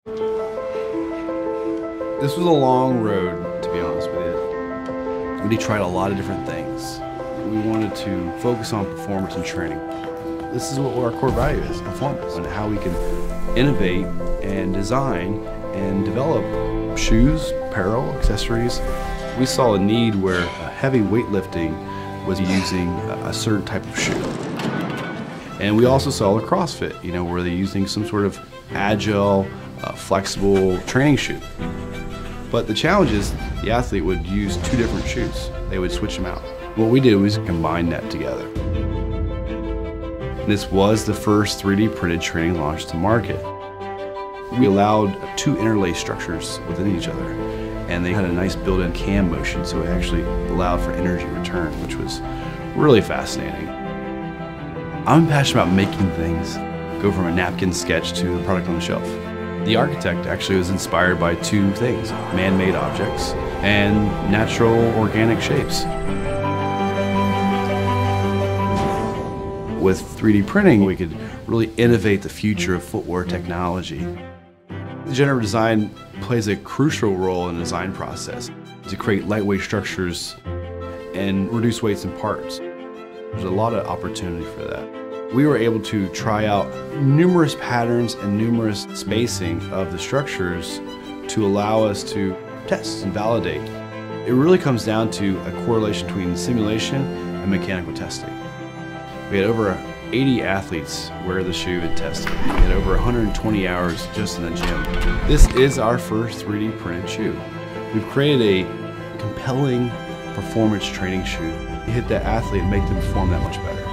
This was a long road, to be honest with you. We tried a lot of different things. We wanted to focus on performance and training. This is what our core value is, performance, and how we can innovate and design and develop shoes, apparel, accessories. We saw a need where heavy weightlifting was using a certain type of shoe. And we also saw the CrossFit, where they're using some sort of agile, flexible training shoe. But the challenge is the athlete would use two different shoes. They would switch them out. What we did was combine that together. This was the first 3D printed training launch to market. We allowed two interlaced structures within each other, and they had a nice built-in cam motion, so it actually allowed for energy return, which was really fascinating. I'm passionate about making things go from a napkin sketch to the product on the shelf. The architect actually was inspired by two things: man-made objects and natural organic shapes. With 3D printing, we could really innovate the future of footwear technology. Generative design plays a crucial role in the design process to create lightweight structures and reduce weights in parts. There's a lot of opportunity for that. We were able to try out numerous patterns and numerous spacing of the structures to allow us to test and validate. It really comes down to a correlation between simulation and mechanical testing. We had over 80 athletes wear the shoe and test it. We had over 120 hours just in the gym. This is our first 3D printed shoe. We've created a compelling performance training shoe. You hit the athlete and make them perform that much better.